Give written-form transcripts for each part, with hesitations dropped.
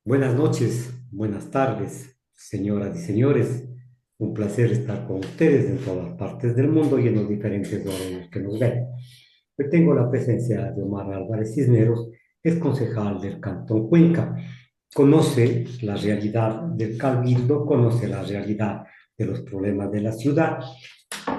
Buenas noches, buenas tardes, señoras y señores. Un placer estar con ustedes en todas partes del mundo y en los diferentes horarios que nos ven. Hoy tengo la presencia de Omar Álvarez Cisneros, es concejal del Cantón Cuenca. Conoce la realidad del Cabildo, conoce la realidad de los problemas de la ciudad.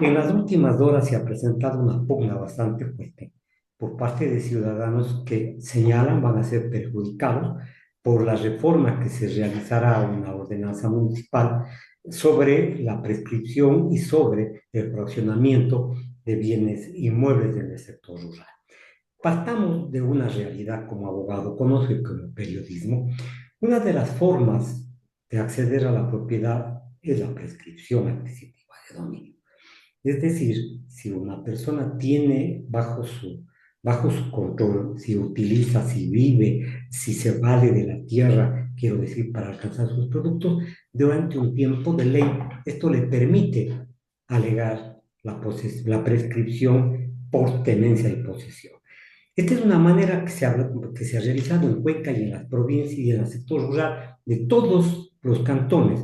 En las últimas horas se ha presentado una pugna bastante fuerte por parte de ciudadanos que señalan van a ser perjudicados por la reforma que se realizará a una ordenanza municipal sobre la prescripción y sobre el fraccionamiento de bienes inmuebles en el sector rural. Partamos de una realidad como abogado, conozco y como periodismo. Una de las formas de acceder a la propiedad es la prescripción adquisitiva de dominio. Es decir, si una persona tiene bajo su control, si utiliza, si vive, si se vale de la tierra, quiero decir, para alcanzar sus productos, durante un tiempo de ley, esto le permite alegar la prescripción por tenencia y posesión. Esta es una manera que se ha realizado en Cuenca y en las provincias y en el sector rural de todos los cantones.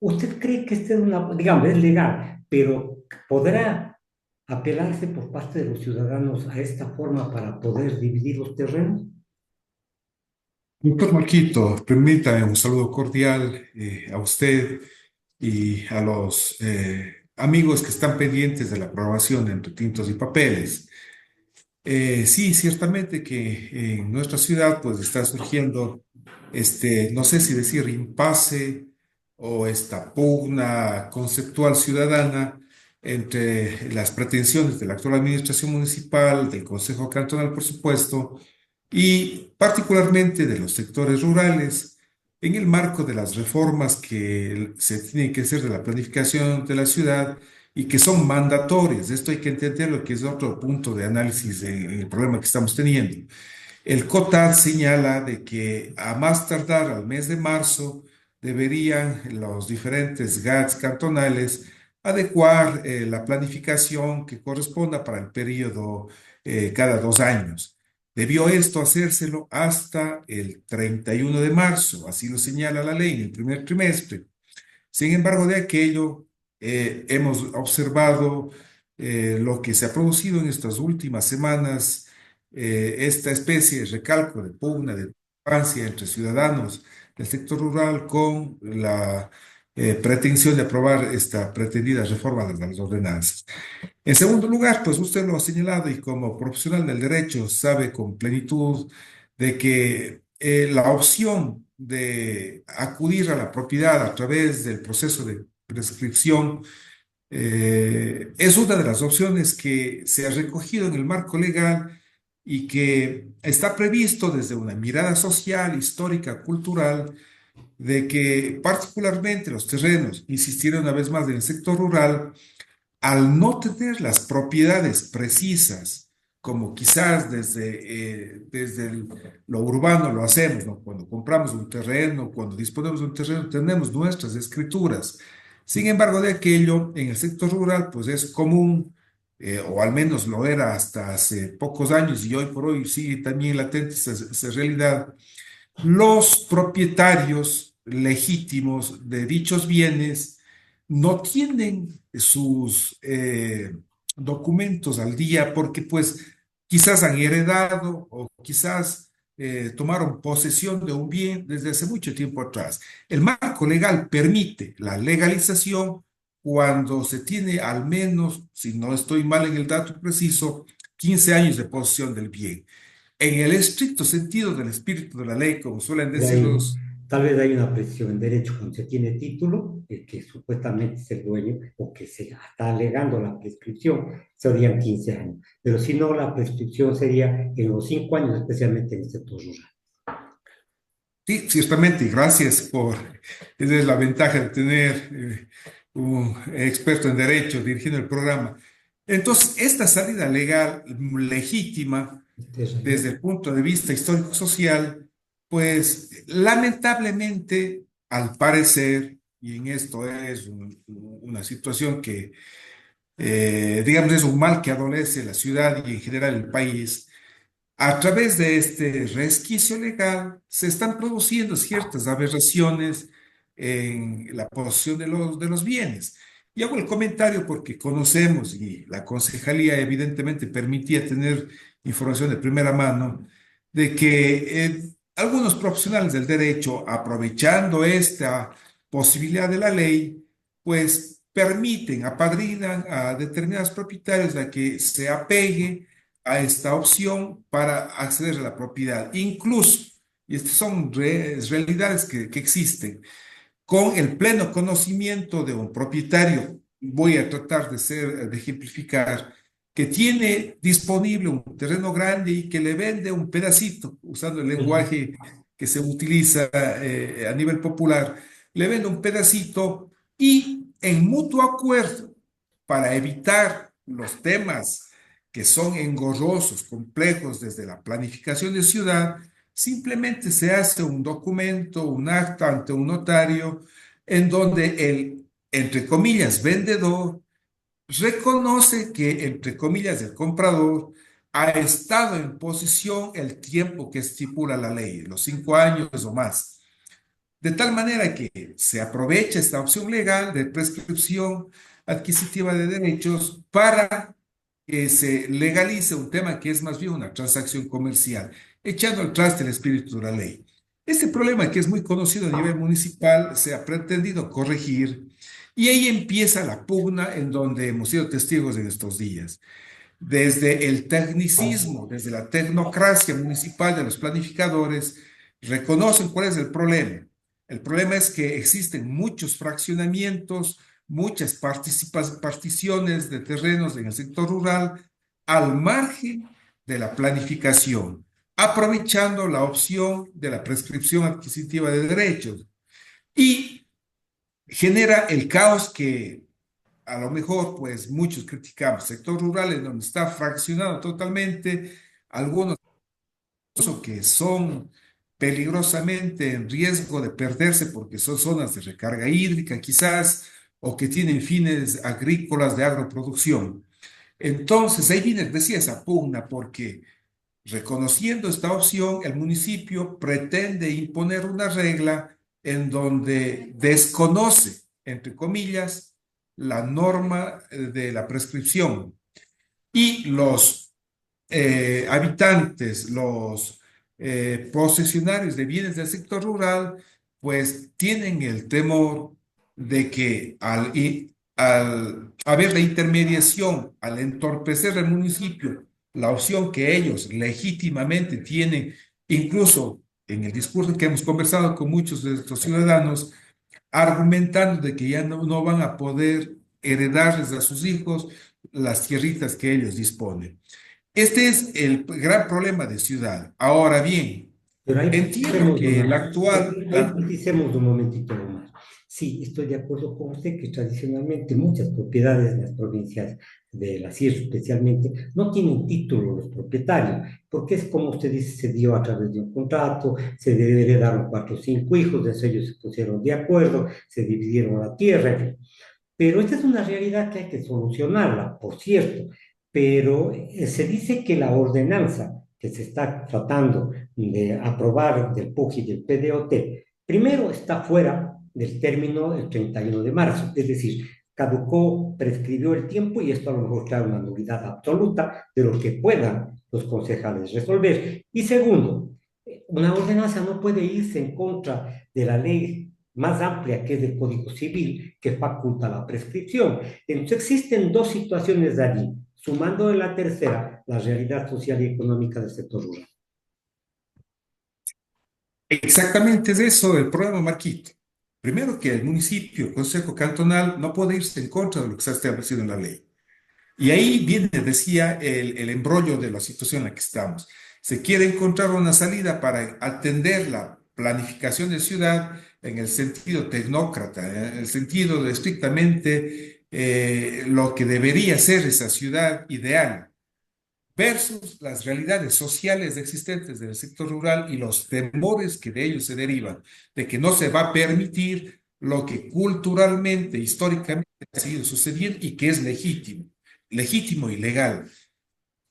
¿Usted cree que esta es una, digamos, es legal, pero podrá apelarse por parte de los ciudadanos a esta forma para poder dividir los terrenos? Doctor Marquito, permítame un saludo cordial a usted y a los amigos que están pendientes de la aprobación Entre Tintos y Papeles. Sí, ciertamente que en nuestra ciudad pues está surgiendo no sé si decir impasse o esta pugna conceptual ciudadana entre las pretensiones de la actual administración municipal, del Consejo Cantonal, por supuesto, y particularmente de los sectores rurales, en el marco de las reformas que se tienen que hacer de la planificación de la ciudad y que son mandatorias. Esto hay que entenderlo, que es otro punto de análisis del problema que estamos teniendo. El COTAD señala de que a más tardar al mes de marzo deberían los diferentes GATS cantonales adecuar la planificación que corresponda para el periodo cada 2 años. Debió esto hacérselo hasta el 31 de marzo, así lo señala la ley en el primer trimestre. Sin embargo, de aquello hemos observado lo que se ha producido en estas últimas semanas, esta especie de recalco, de pugna, de discrepancia entre ciudadanos del sector rural con la pretensión de aprobar esta pretendida reforma de las ordenanzas. En segundo lugar, pues usted lo ha señalado y como profesional del derecho sabe con plenitud de que la opción de acudir a la propiedad a través del proceso de prescripción es una de las opciones que se ha recogido en el marco legal y que está previsto desde una mirada social, histórica, cultural, de que particularmente los terrenos, insistir una vez más en el sector rural, al no tener las propiedades precisas, como quizás desde lo urbano lo hacemos, ¿no? Cuando compramos un terreno, cuando disponemos de un terreno, tenemos nuestras escrituras. Sin embargo, de aquello, en el sector rural, pues es común, o al menos lo era hasta hace pocos años, y hoy por hoy sigue también latente esa realidad. Los propietarios legítimos de dichos bienes no tienen sus documentos al día porque pues quizás han heredado o quizás tomaron posesión de un bien desde hace mucho tiempo atrás. El marco legal permite la legalización cuando se tiene al menos, si no estoy mal en el dato preciso, 15 años de posesión del bien. En el estricto sentido del espíritu de la ley, como suelen De decir ahí, los... tal vez hay una precisión en derecho cuando se tiene título, el que supuestamente es el dueño o que se está alegando la prescripción, serían 15 años. Pero si no, la prescripción sería en los 5 años, especialmente en el sector rural. Sí, ciertamente, y gracias por... Esa es la ventaja de tener un experto en derecho dirigiendo el programa. Entonces, esta salida legal legítima desde Terreno. el punto de vista histórico-social, pues lamentablemente, al parecer, y en esto es una situación que digamos, es un mal que adolece la ciudad y en general el país. a través de este resquicio legal se están produciendo ciertas aberraciones en la posesión de los bienes. Y hago el comentario porque conocemos y la concejalía evidentemente permitía tener información de primera mano de que algunos profesionales del derecho, aprovechando esta posibilidad de la ley, pues permiten, apadrinan a determinados propietarios a que se apegue a esta opción para acceder a la propiedad. Incluso, y estas son realidades que existen, con el pleno conocimiento de un propietario, voy a tratar de ejemplificar, que tiene disponible un terreno grande y que le vende un pedacito, usando el Ujú. lenguaje que se utiliza a nivel popular, le vende un pedacito y en mutuo acuerdo, para evitar los temas que son engorrosos, complejos desde la planificación de ciudad, simplemente se hace un documento, un acta ante un notario, en donde el, entre comillas, vendedor reconoce que, entre comillas, el comprador ha estado en posición el tiempo que estipula la ley, los 5 años o más. De tal manera que se aprovecha esta opción legal de prescripción adquisitiva de derechos para que se legalice un tema que es más bien una transacción comercial, echando al traste el espíritu de la ley. Este problema, que es muy conocido a nivel municipal, se ha pretendido corregir y ahí empieza la pugna en donde hemos sido testigos en estos días. Desde el tecnicismo, desde la tecnocracia municipal de los planificadores, reconocen cuál es el problema. El problema es que existen muchos fraccionamientos, muchas particiones de terrenos en el sector rural al margen de la planificación, aprovechando la opción de la prescripción adquisitiva de derechos. Y genera el caos que a lo mejor, pues muchos criticamos sector rural en donde está fraccionado totalmente, algunos que son peligrosamente en riesgo de perderse porque son zonas de recarga hídrica quizás, o que tienen fines agrícolas de agroproducción. Entonces, ahí viene, decía, esa pugna, porque reconociendo esta opción, el municipio pretende imponer una regla en donde desconoce, entre comillas, la norma de la prescripción, y los habitantes, los posesionarios de bienes del sector rural, pues tienen el temor de que al haber la intermediación, al entorpecer el municipio, la opción que ellos legítimamente tienen, incluso en el discurso que hemos conversado con muchos de estos ciudadanos, argumentando de que ya no van a poder heredarles a sus hijos las tierritas que ellos disponen. Este es el gran problema de ciudad. Ahora bien, Pero ahí entiendo precisemos, que la ahí, actual, ahí precisemos un momentito más. Sí, estoy de acuerdo con usted que tradicionalmente muchas propiedades en las provincias de la sierra especialmente no tienen título los propietarios, porque es como usted dice, se dio a través de un contrato, se heredaron cuatro o cinco hijos, de ellos se pusieron de acuerdo, se dividieron la tierra, en fin. Pero esta es una realidad que hay que solucionarla, por cierto, pero se dice que la ordenanza que se está tratando de aprobar del PUG y del PDOT, primero está fuera del término del 31 de marzo, es decir, caducó, prescribió el tiempo y esto a lo mejor trae una nulidad absoluta de lo que puedan los concejales resolver. Y segundo, una ordenanza no puede irse en contra de la ley más amplia que es el Código Civil, que faculta la prescripción. Entonces existen dos situaciones de allí, sumando en la tercera la realidad social y económica del sector rural. exactamente es eso el problema, Marquito. Primero, que el municipio, el Consejo Cantonal, no puede irse en contra de lo que está establecido en la ley. Y ahí viene, decía, el embrollo de la situación en la que estamos. Se quiere encontrar una salida para atender la planificación de ciudad en el sentido tecnócrata, en el sentido de estrictamente lo que debería ser esa ciudad ideal, versus las realidades sociales existentes del sector rural y los temores que de ellos se derivan, de que no se va a permitir lo que culturalmente, históricamente ha seguido sucediendo y que es legítimo, legítimo y legal.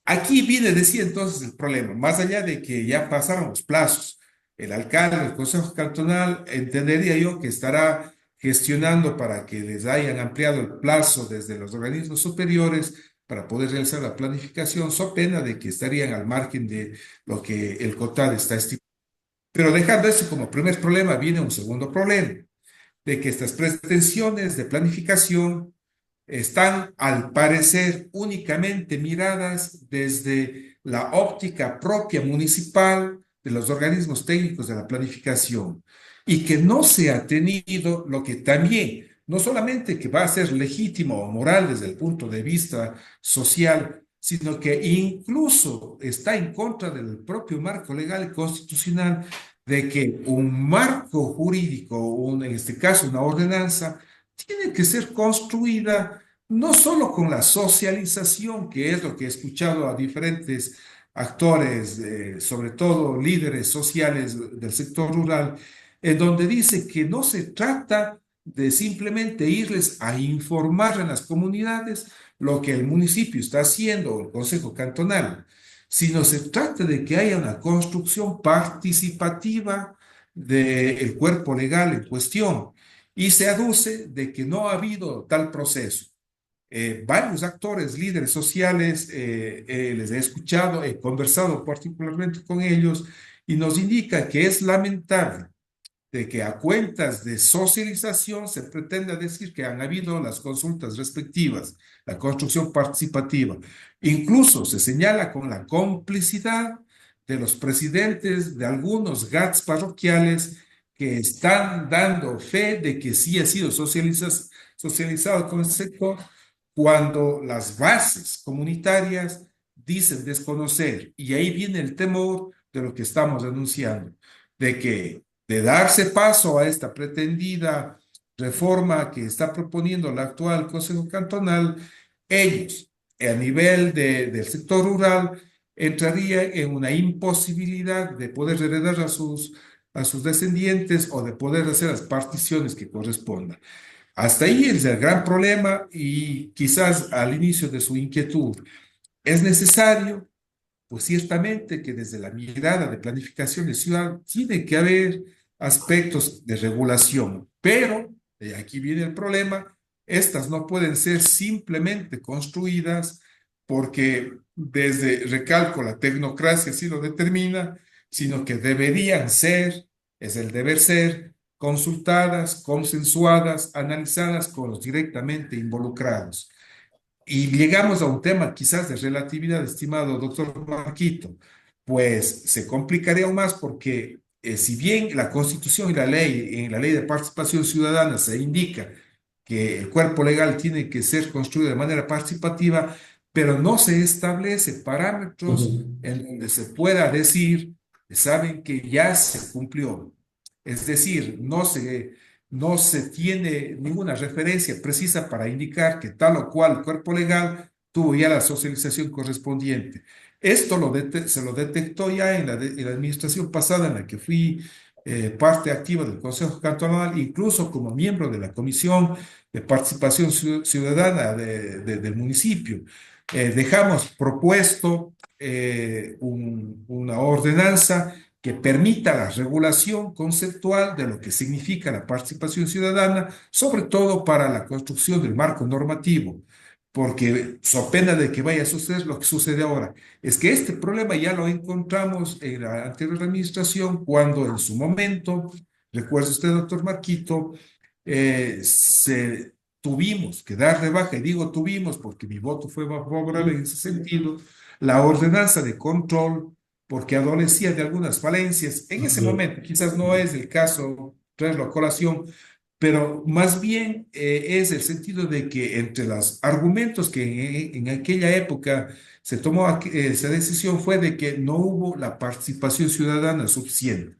Aquí viene, decía entonces el problema, más allá de que ya pasaron los plazos, el alcalde del Consejo Cantonal entendería yo que estará gestionando para que les hayan ampliado el plazo desde los organismos superiores para poder realizar la planificación, so pena de que estarían al margen de lo que el COTAD está estipulando. Pero dejando eso como primer problema, viene un segundo problema, de que estas pretensiones de planificación están, al parecer, únicamente miradas desde la óptica propia municipal de los organismos técnicos de la planificación y que no se ha tenido lo que también, no solamente que va a ser legítimo o moral desde el punto de vista social, sino que incluso está en contra del propio marco legal y constitucional de que un marco jurídico, en este caso una ordenanza, tiene que ser construida no solo con la socialización, que es lo que he escuchado a diferentes actores, sobre todo líderes sociales del sector rural, en donde dice que no se trata de simplemente irles a informar a las comunidades lo que el municipio está haciendo o el Consejo Cantonal, sino se trata de que haya una construcción participativa del cuerpo legal en cuestión y se aduce de que no ha habido tal proceso. Varios actores, líderes sociales, les he escuchado, he conversado particularmente con ellos y nos indica que es lamentable de que a cuentas de socialización se pretenda decir que han habido las consultas respectivas, la construcción participativa. Incluso se señala con la complicidad de los presidentes de algunos GATS parroquiales que están dando fe de que sí ha sido socializado con el sector, cuando las bases comunitarias dicen desconocer. Y ahí viene el temor de lo que estamos denunciando, de que de darse paso a esta pretendida reforma que está proponiendo el actual Consejo Cantonal, ellos, a nivel del sector rural, entrarían en una imposibilidad de poder heredar a sus descendientes o de poder hacer las particiones que correspondan. Hasta ahí es el gran problema y quizás al inicio de su inquietud. Es necesario, pues ciertamente que desde la mirada de planificación de ciudad tiene que haber aspectos de regulación, pero aquí viene el problema, estas no pueden ser simplemente construidas porque desde, recalco, la tecnocracia así lo determina, sino que deberían ser, es el deber ser, consultadas, consensuadas, analizadas con los directamente involucrados. Y llegamos a un tema quizás de relatividad, estimado doctor Marquito, pues se complicaría aún más porque si bien la Constitución y la ley, en la ley de participación ciudadana se indica que el cuerpo legal tiene que ser construido de manera participativa, pero no se establece parámetros Ujú. en donde se pueda decir, saben que ya se cumplió. Es decir, no se tiene ninguna referencia precisa para indicar que tal o cual cuerpo legal tuvo ya la socialización correspondiente. Esto se lo detectó ya en la administración pasada en la que fui parte activa del Consejo Cantonal, incluso como miembro de la Comisión de Participación Ciudadana del municipio. Dejamos propuesto una ordenanza que permita la regulación conceptual de lo que significa la participación ciudadana, sobre todo para la construcción del marco normativo, porque so pena de que vaya a suceder lo que sucede ahora. Es que este problema ya lo encontramos en la anterior administración cuando en su momento, recuerda usted, doctor Marquito, tuvimos que dar de baja, y digo tuvimos porque mi voto fue favorable en ese sentido, la ordenanza de control porque adolecía de algunas falencias. En ese Así es. momento, quizás no es el caso traerlo a colación, pero más bien es el sentido de que entre los argumentos que en aquella época se tomó esa decisión fue de que no hubo la participación ciudadana suficiente.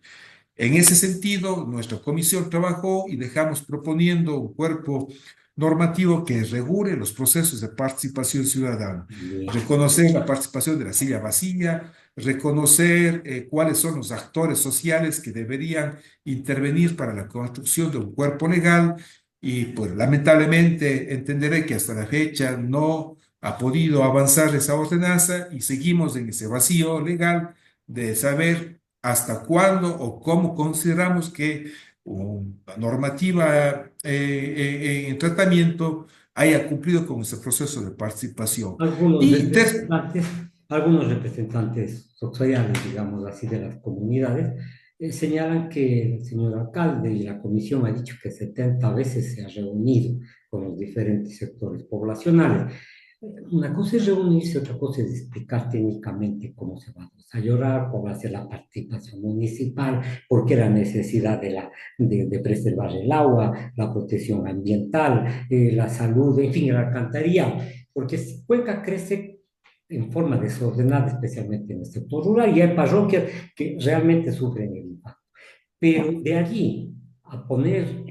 En ese sentido, nuestra comisión trabajó y dejamos proponiendo un cuerpo normativo que regule los procesos de participación ciudadana, Bien. reconocer la participación de la silla vacía, reconocer cuáles son los actores sociales que deberían intervenir para la construcción de un cuerpo legal y pues lamentablemente entenderé que hasta la fecha no ha podido avanzar esa ordenanza y seguimos en ese vacío legal de saber hasta cuándo o cómo consideramos que una normativa en tratamiento haya cumplido con ese proceso de participación. Algunos Y representantes, algunos representantes sociales, digamos así, de las comunidades, señalan que el señor alcalde y la comisión ha dicho que 70 veces se ha reunido con los diferentes sectores poblacionales. Una cosa es reunirse, otra cosa es explicar técnicamente cómo se va a desarrollar, cómo va a ser la participación municipal, por qué la necesidad de preservar el agua, la protección ambiental, la salud, en fin, el alcantarillado. Porque si Cuenca crece en forma desordenada, especialmente en el sector rural, y hay parroquias que realmente sufren el impacto. Pero de allí a poner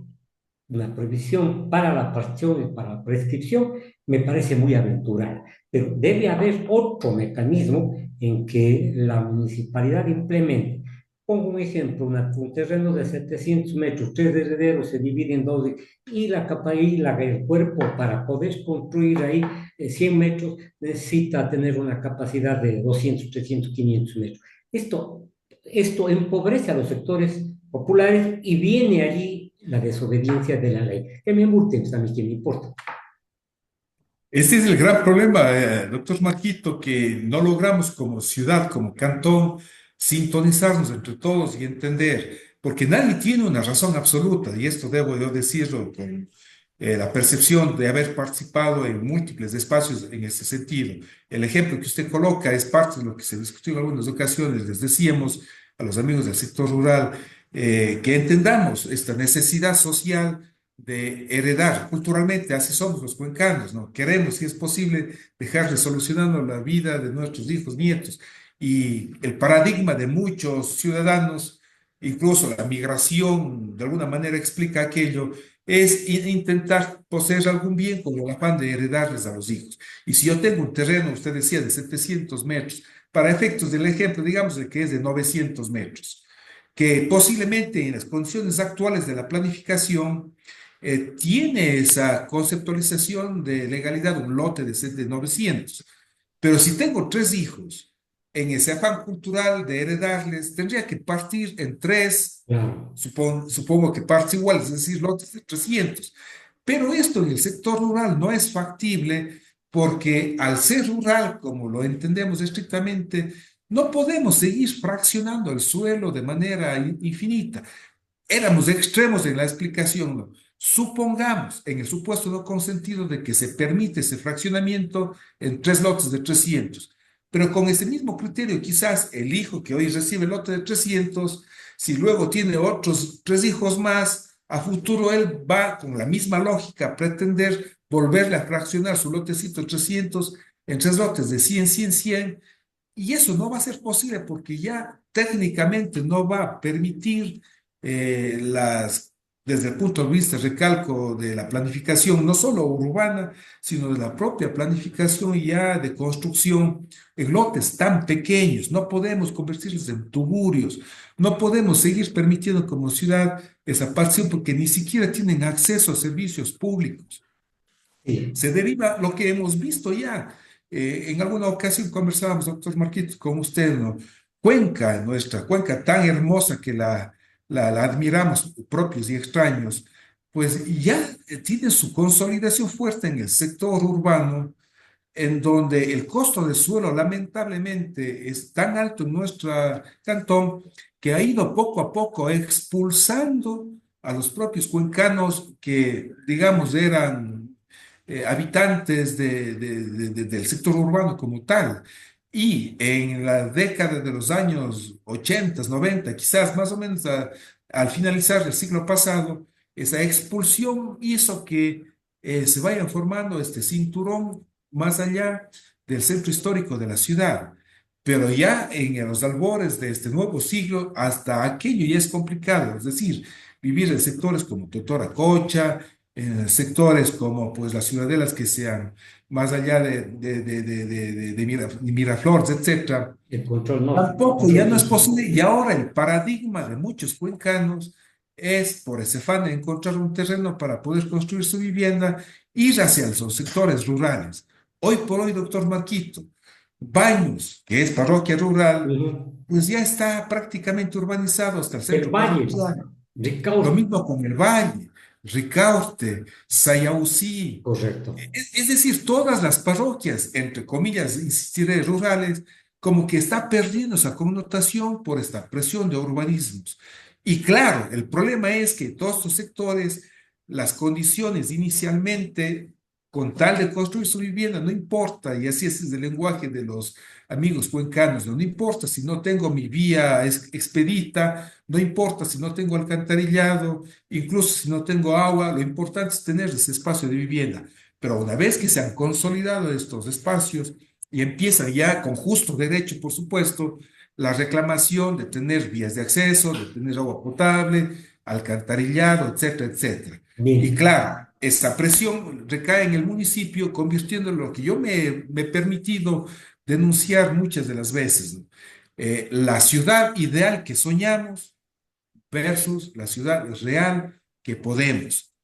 una prohibición para la pasión y para la prescripción me parece muy aventurada, pero debe haber otro mecanismo en que la municipalidad implemente. Pongo un ejemplo, un terreno de 700 metros, tres herederos se divide en dos y la capa y el cuerpo para poder construir ahí 100 metros necesita tener una capacidad de 200, 300, 500 metros. Esto empobrece a los sectores populares y viene allí la desobediencia de la ley. Que me multen, pues, a mí que me importa. este es el gran problema, doctor Marquito, que no logramos como ciudad, como cantón, sintonizarnos entre todos y entender, porque nadie tiene una razón absoluta, y esto debo yo decirlo con la percepción de haber participado en múltiples espacios en ese sentido. El ejemplo que usted coloca es parte de lo que se discutió en algunas ocasiones. Les decíamos a los amigos del sector rural que entendamos esta necesidad social de heredar culturalmente, así somos los cuencanos, ¿no? Queremos, si es posible, dejar solucionando la vida de nuestros hijos, nietos. Y el paradigma de muchos ciudadanos, incluso la migración, de alguna manera explica aquello, es intentar poseer algún bien con el afán de heredarles a los hijos. Y si yo tengo un terreno, usted decía, de 700 metros, para efectos del ejemplo, digamos de que es de 900 metros, que posiblemente en las condiciones actuales de la planificación, tiene esa conceptualización de legalidad, un lote de 900. Pero si tengo tres hijos, en ese afán cultural de heredarles, tendría que partir en tres, Claro. supongo que partes iguales, es decir, lotes de 300. Pero esto en el sector rural no es factible porque al ser rural, como lo entendemos estrictamente, no podemos seguir fraccionando el suelo de manera infinita. Éramos extremos en la explicación, ¿no? Supongamos, en el supuesto no consentido de que se permite ese fraccionamiento en tres lotes de 300, pero con ese mismo criterio, quizás el hijo que hoy recibe el lote de 300, si luego tiene otros tres hijos más, a futuro él va con la misma lógica a pretender volverle a fraccionar su lotecito de 300 en tres lotes de 100, 100, 100, y eso no va a ser posible porque ya técnicamente no va a permitir desde el punto de vista, recalco, de la planificación, no solo urbana, sino de la propia planificación ya de construcción en lotes tan pequeños. No podemos convertirlos en tuburios, no podemos seguir permitiendo como ciudad esa pasión porque ni siquiera tienen acceso a servicios públicos. Sí. Se deriva lo que hemos visto ya. En alguna ocasión conversábamos, doctor Marquitos, con usted, ¿no? Cuenca, nuestra Cuenca tan hermosa que la admiramos, propios y extraños, pues ya tiene su consolidación fuerte en el sector urbano, en donde el costo del suelo lamentablemente es tan alto en nuestro cantón que ha ido poco a poco expulsando a los propios cuencanos que, digamos, eran habitantes del sector urbano como tal. Y en la década de los años 80, 90, quizás más o menos al finalizar el siglo pasado, esa expulsión hizo que se vayan formando este cinturón más allá del centro histórico de la ciudad. Pero ya en los albores de este nuevo siglo, hasta aquello ya es complicado. Es decir, vivir en sectores como Totoracocha, en sectores como pues las ciudadelas que sean más allá de Miraflores, etcétera, El control no. tampoco ya no es posible. Y ahora el paradigma de muchos cuencanos es, por ese afán de encontrar un terreno para poder construir su vivienda, ir hacia los sectores rurales. Hoy por hoy, doctor Marquito, Baños, que es parroquia rural, Ujú. pues ya está prácticamente urbanizado hasta el El centro Valle, parroquial. Lo Ricaurte, mismo con el Valle, Ricaurte, Sayausí. correcto. Es decir, todas las parroquias, entre comillas, insistiré, rurales, como que está perdiendo esa connotación por esta presión de urbanismos. Y claro, el problema es que todos estos sectores, las condiciones inicialmente, con tal de construir su vivienda, no importa, y así es el lenguaje de los amigos cuencanos, no importa si no tengo mi vía expedita, no importa si no tengo alcantarillado, incluso si no tengo agua, lo importante es tener ese espacio de vivienda. Pero una vez que se han consolidado estos espacios y empieza ya con justo derecho, por supuesto, la reclamación de tener vías de acceso, de tener agua potable, alcantarillado, etcétera, etcétera. Y Bien, claro, esa presión recae en el municipio, convirtiendo en lo que yo me he permitido denunciar muchas de las veces, ¿no? La ciudad ideal que soñamos versus la ciudad real que podemos.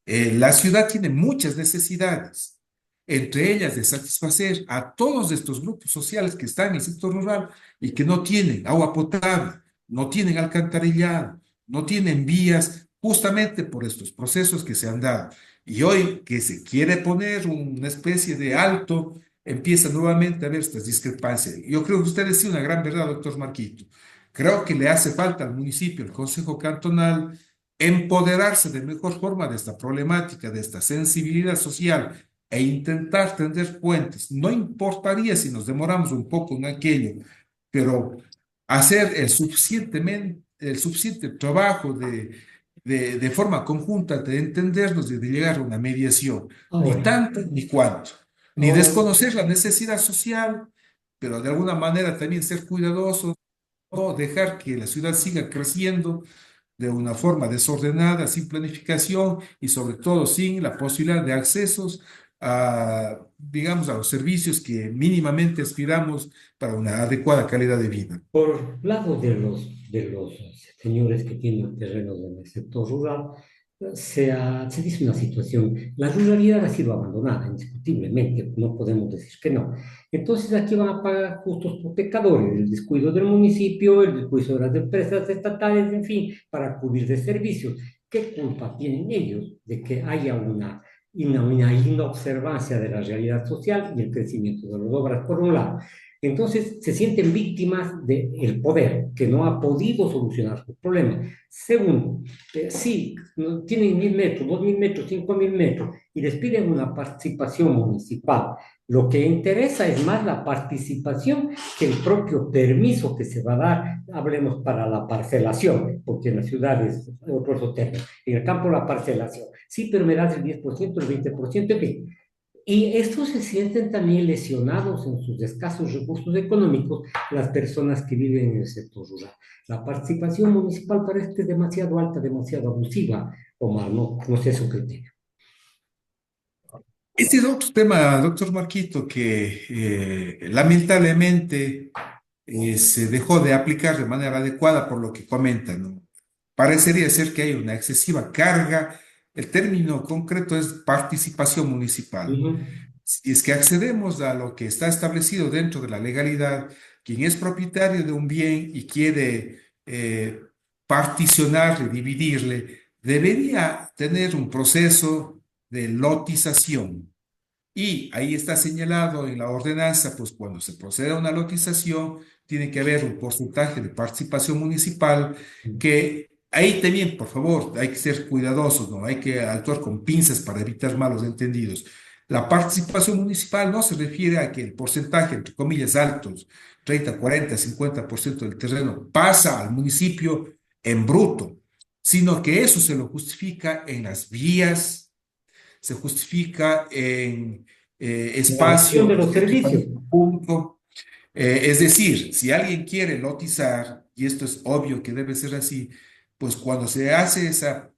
La ciudad tiene muchas necesidades, entre ellas de satisfacer a todos estos grupos sociales que están en el sector rural y que no tienen agua potable, no tienen alcantarillado, no tienen vías, justamente por estos procesos que se han dado. Y hoy que se quiere poner una especie de alto, empieza nuevamente a haber estas discrepancias. Yo creo que usted decía una gran verdad, doctor Marquito. Creo que le hace falta al municipio, al Consejo Cantonal, empoderarse de mejor forma de esta problemática, de esta sensibilidad social e intentar tender puentes. No importaría si nos demoramos un poco en aquello, pero hacer el suficiente trabajo de forma conjunta, de entendernos y de llegar a una mediación, ni ahora, tanto ni cuánto, ni ahora, desconocer la necesidad social, pero de alguna manera también ser cuidadosos, no dejar que la ciudad siga creciendo de una forma desordenada, sin planificación y sobre todo sin la posibilidad de accesos a, digamos, a los servicios que mínimamente aspiramos para una adecuada calidad de vida. por lado de los señores que tienen terrenos en el sector rural, se dice una situación, la ruralidad ha sido abandonada, indiscutiblemente, no podemos decir que no. Entonces aquí van a pagar justos por pecadores, el descuido del municipio, el descuido de las empresas estatales, en fin, para cubrir de servicios. ¿Qué culpa tienen ellos de que haya una inobservancia de la realidad social y el crecimiento de las obras, por un lado? Entonces se sienten víctimas del poder, que no ha podido solucionar sus problemas. Segundo, sí, tienen 1.000 metros, 2.000 metros, 5.000 metros y les piden una participación municipal. Lo que interesa es más la participación que el propio permiso que se va a dar, hablemos para la parcelación, porque en las ciudades otro término, en el campo la parcelación. Sí, pero me das el 10%, el 20%, en fin. Y estos se sienten también lesionados en sus escasos recursos económicos las personas que viven en el sector rural. La participación municipal parece que es demasiado alta, demasiado abusiva, Omar, no sé su criterio. Este es otro tema, doctor Marquito, que lamentablemente se dejó de aplicar de manera adecuada por lo que comentan, ¿no? Parecería ser que hay una excesiva carga. El término concreto es participación municipal. Ujú. Si es que accedemos a lo que está establecido dentro de la legalidad, quien es propietario de un bien y quiere particionarle, dividirle, debería tener un proceso de lotización. Y ahí está señalado en la ordenanza, pues cuando se procede a una lotización, tiene que haber un porcentaje de participación municipal que ahí también, por favor, hay que ser cuidadosos, ¿no? Hay que actuar con pinzas para evitar malos entendidos. La participación municipal no se refiere a que el porcentaje, entre comillas, altos, 30, 40, 50% del terreno pasa al municipio en bruto, sino que eso se lo justifica en las vías, se justifica en La gestión de espacios los de servicios. equipamiento público. Es decir, si alguien quiere lotizar, y esto es obvio que debe ser así, pues cuando se hace esa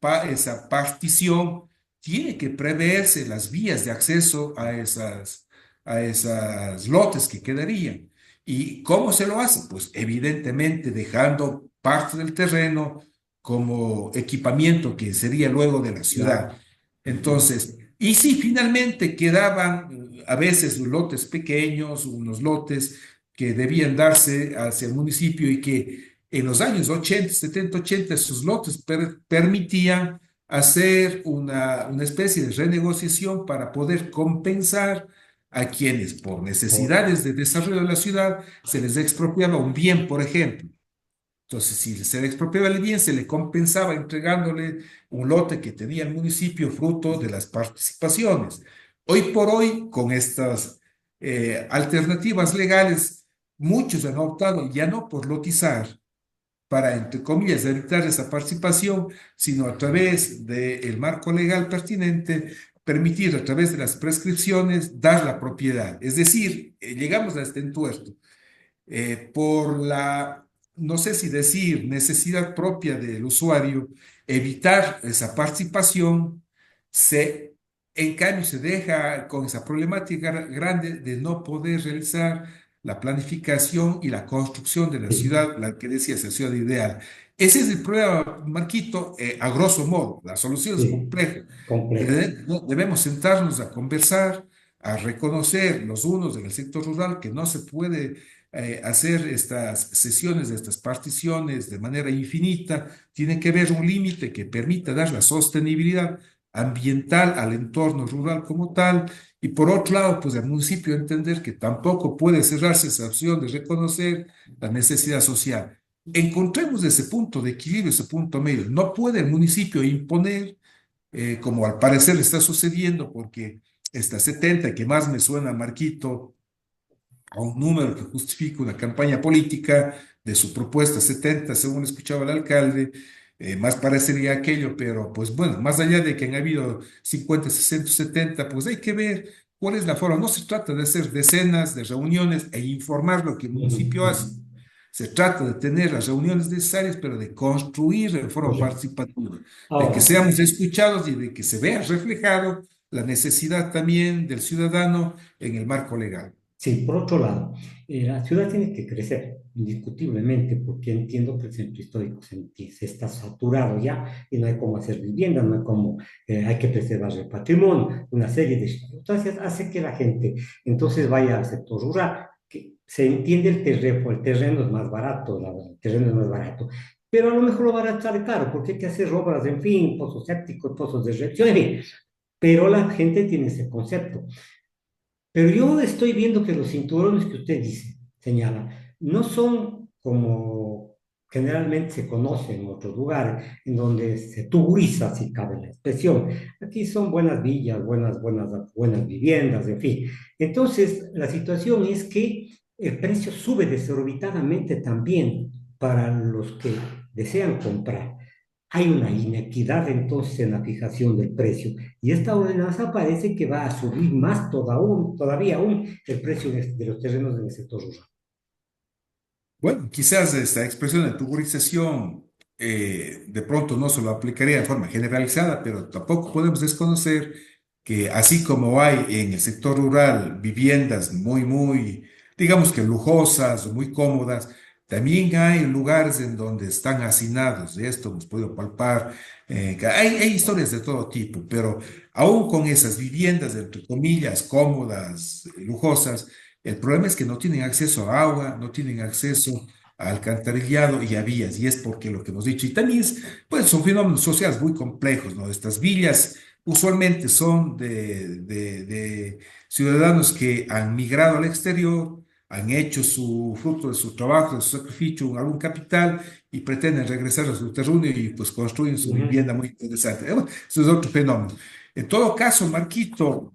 partición, tiene que preverse las vías de acceso a esas lotes que quedarían. ¿Y cómo se lo hace? Pues evidentemente dejando parte del terreno como equipamiento que sería luego de la ciudad. Claro. Ujú. Entonces, Y sí, finalmente quedaban a veces lotes pequeños, unos lotes que debían darse hacia el municipio y que en los años 80, 70, 80, esos lotes permitían hacer una especie de renegociación para poder compensar a quienes por O- necesidades de desarrollo de la ciudad se les expropiaba un bien, por ejemplo. Entonces, si se le expropiaba el bien, se le compensaba entregándole un lote que tenía el municipio fruto de las participaciones. Hoy por hoy, con estas alternativas legales, muchos han optado ya no por lotizar para, entre comillas, evitar esa participación, sino a través del marco legal pertinente, permitir a través de las prescripciones dar la propiedad. Es decir, llegamos a este entuerto por la, no sé si decir, necesidad propia del usuario, evitar esa participación, se, en cambio se deja con esa problemática grande de no poder realizar la planificación y la construcción de la sí, ciudad, la que decía, esa ciudad ideal. Ese es el problema, Marquito, a grosso modo. La solución es sí, compleja. complejo. No, debemos sentarnos a conversar, a reconocer los unos en el sector rural que no se puede hacer estas sesiones, estas particiones de manera infinita, tiene que haber un límite que permita dar la sostenibilidad ambiental al entorno rural como tal. Y por otro lado, pues el municipio entender que tampoco puede cerrarse esa opción de reconocer la necesidad social. Encontremos ese punto de equilibrio, ese punto medio. No puede el municipio imponer, como al parecer está sucediendo, porque esta 70 que más me suena, Marquito, a un número que justifique una campaña política de su propuesta 70 según escuchaba el alcalde, más parecería aquello, pero pues bueno, más allá de que han habido 50 60 70 pues hay que ver cuál es la forma. No se trata de hacer decenas de reuniones e informar lo que el Ujú, municipio ujú. hace. Se trata de tener las reuniones necesarias, pero de construir de forma Correcto. participativa, de que Ahora, seamos escuchados y de que se vea reflejado la necesidad también del ciudadano en el marco legal. sí, por otro lado, la ciudad tiene que crecer, indiscutiblemente, porque entiendo que el centro histórico se está saturado ya y no hay cómo hacer vivienda, no hay cómo, hay que preservar el patrimonio, una serie de circunstancias hace que la gente entonces vaya al sector rural, que se entiende el terreno es más barato, el terreno es más barato, pero a lo mejor lo barato sale caro, porque hay que hacer obras, en fin, pozos sépticos, pozos de reacción, en fin, pero la gente tiene ese concepto. Pero yo estoy viendo que los cinturones que usted dice, señala, no son como generalmente se conocen en otros lugares, en donde se tuburiza, si cabe la expresión. Aquí son buenas villas, buenas viviendas, en fin. Entonces, la situación es que el precio sube desorbitadamente también para los que desean comprar. Hay una inequidad entonces en la fijación del precio y esta ordenanza parece que va a subir más todavía aún el precio de los terrenos en el sector rural. Bueno, quizás esta expresión de tuburización de pronto no se lo aplicaría de forma generalizada, pero tampoco podemos desconocer que así como hay en el sector rural viviendas digamos que lujosas o muy cómodas, también hay lugares en donde están hacinados, y esto hemos podido palpar, que hay historias de todo tipo, pero aún con esas viviendas, entre comillas, cómodas, lujosas, el problema es que no tienen acceso a agua, no tienen acceso a alcantarillado y a vías, y es porque lo que hemos dicho. Y también pues, son fenómenos sociales muy complejos, ¿no? Estas villas usualmente son de ciudadanos que han migrado al exterior, han hecho su fruto de su trabajo, de su sacrificio, algún capital, y pretenden regresar a su terruño y pues construyen su Ujú. vivienda muy interesante. Bueno, eso es otro fenómeno. En todo caso, Marquito,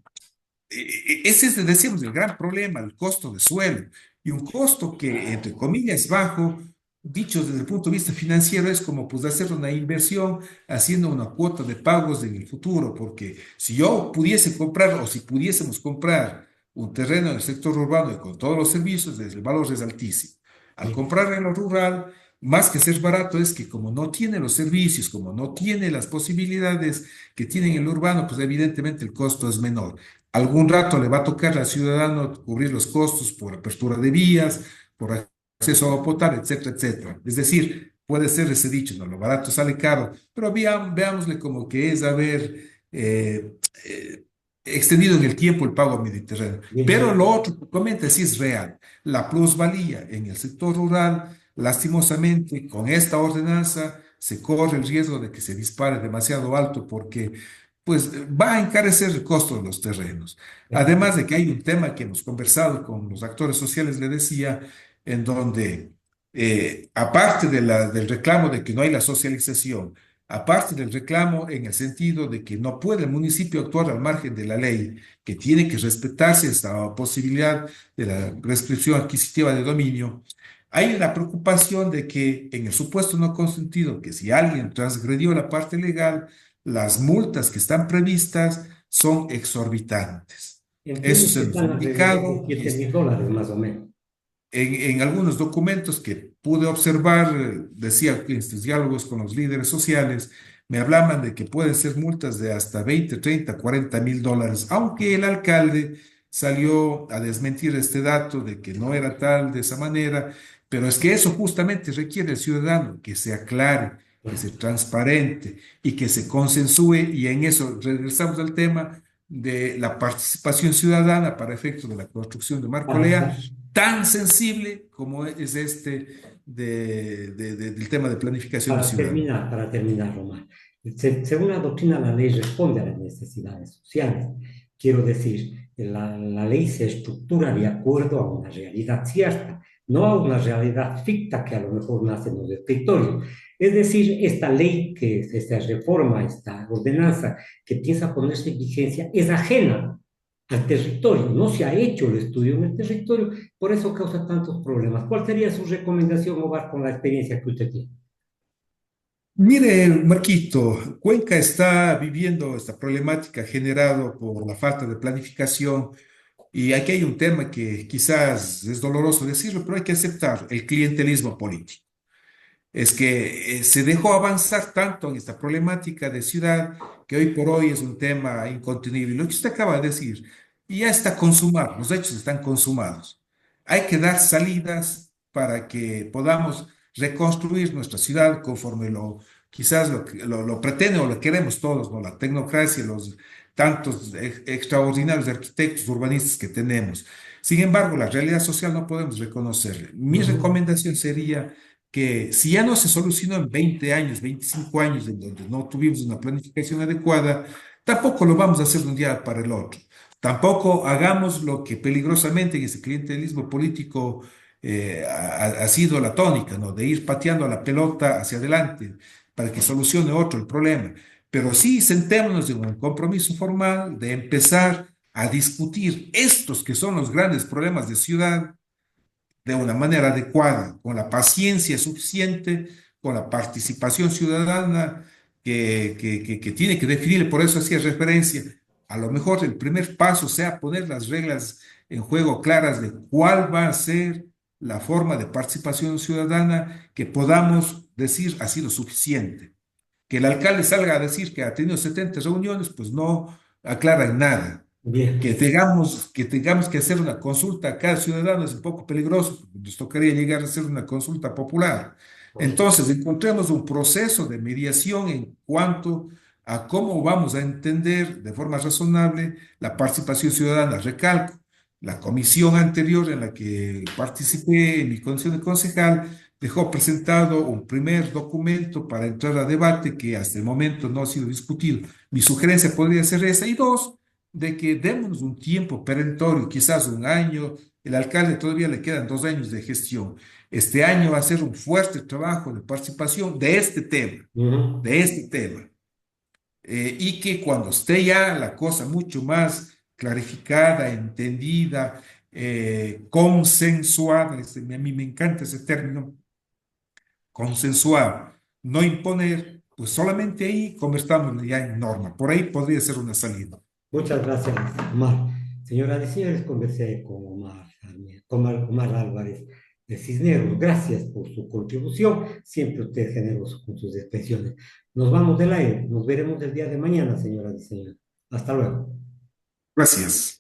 ese es, decíamos, el gran problema, el costo de suelo. Y un costo que, entre comillas, es bajo, dicho desde el punto de vista financiero, es como pues hacer una inversión haciendo una cuota de pagos en el futuro, porque si yo pudiese comprar o si pudiésemos comprar un terreno en el sector urbano y con todos los servicios, el valor es altísimo. Al Sí. comprar en lo rural, más que ser barato, es que como no tiene los servicios, como no tiene las posibilidades que tiene en el urbano, pues evidentemente el costo es menor. Algún rato le va a tocar al ciudadano cubrir los costos por apertura de vías, por acceso a agua potable, etcétera, etcétera. Es decir, puede ser ese dicho, ¿no? Lo barato sale caro, pero veámosle como que es, a ver, extendido en el tiempo el pago mediterráneo. Bien, Pero lo otro que comenta sí es real. La plusvalía en el sector rural, lastimosamente, con esta ordenanza se corre el riesgo de que se dispare demasiado alto porque pues va a encarecer el costo de los terrenos. Además de que hay un tema que hemos conversado con los actores sociales, le decía, en donde, aparte del reclamo de que no hay la socialización, aparte del reclamo en el sentido de que no puede el municipio actuar al margen de la ley, que tiene que respetarse esta posibilidad de la prescripción adquisitiva de dominio, hay una preocupación de que en el supuesto no consentido, que si alguien transgredió la parte legal, las multas que están previstas son exorbitantes. Eso entiendo se que nos ha están alrededor de indicado y 7.000 dólares más o menos. en algunos documentos que pude observar, decía que estos diálogos con los líderes sociales me hablaban de que pueden ser multas de hasta 20, 30, 40.000 dólares, aunque el alcalde salió a desmentir este dato de que no era tal de esa manera, pero es que eso justamente requiere el ciudadano, que se aclare, que sea transparente y que se consensúe, y en eso regresamos al tema de la participación ciudadana para efectos de la construcción de Para, Marcolea, tan sensible como es este del tema de planificación de ciudad. para terminar, Román. Según la doctrina, la ley responde a las necesidades sociales. Quiero decir, la ley se estructura de acuerdo a una realidad cierta, no a una realidad ficta que a lo mejor nace en los escritorios. Es decir, esta ley, esta reforma, esta ordenanza que piensa ponerse en vigencia, es ajena al territorio, no se ha hecho el estudio en el territorio, por eso causa tantos problemas. ¿Cuál sería su recomendación, Omar, con la experiencia que usted tiene? Mire, Marquito, Cuenca está viviendo esta problemática generada por la falta de planificación, y aquí hay un tema que quizás es doloroso decirlo, pero hay que aceptar el clientelismo político. Es que se dejó avanzar tanto en esta problemática de ciudad que hoy por hoy es un tema incontenible. Lo que usted acaba de decir, ya está consumado, los hechos están consumados. Hay que dar salidas para que podamos reconstruir nuestra ciudad conforme quizás lo pretende o lo queremos todos, ¿no? La tecnocracia, los tantos extraordinarios arquitectos urbanistas que tenemos. Sin embargo, la realidad social no podemos reconocerla. Mi Ujú. recomendación sería que si ya no se solucionó en 20 años, 25 años, en donde no tuvimos una planificación adecuada, tampoco lo vamos a hacer de un día para el otro. Tampoco hagamos lo que peligrosamente en ese clientelismo político ha sido la tónica, ¿no? De ir pateando la pelota hacia adelante para que solucione otro el problema. Pero sí sentémonos en un compromiso formal de empezar a discutir estos que son los grandes problemas de ciudad de una manera adecuada, con la paciencia suficiente, con la participación ciudadana que tiene que definir. Por eso hacía referencia, a lo mejor el primer paso sea poner las reglas en juego claras de cuál va a ser la forma de participación ciudadana que podamos decir ha sido suficiente. Que el alcalde salga a decir que ha tenido 70 reuniones, pues no aclara en nada. Bien, Que tengamos que hacer una consulta a cada ciudadano es un poco peligroso, porque nos tocaría llegar a hacer una consulta popular. Entonces, encontremos un proceso de mediación en cuanto a cómo vamos a entender de forma razonable la participación ciudadana. Recalco, la comisión anterior en la que participé en mi condición de concejal dejó presentado un primer documento para entrar a debate que hasta el momento no ha sido discutido. Mi sugerencia podría ser esa. Y dos, de que démonos un tiempo perentorio, quizás un año. El alcalde todavía le quedan 2 años de gestión. Este año va a ser un fuerte trabajo de participación ujú, de este tema. Y que cuando esté ya la cosa mucho más clarificada, entendida, consensuada, a mí me encanta ese término, consensuar, no imponer, pues solamente ahí convertamos ya en norma. Por ahí podría ser una salida. muchas gracias, Omar. Señoras y señores, conversé con Omar Álvarez de Cisneros. Gracias por su contribución. Siempre usted es generoso con sus expresiones. Nos vamos del aire. Nos veremos el día de mañana, señoras y señores. Hasta luego. Gracias.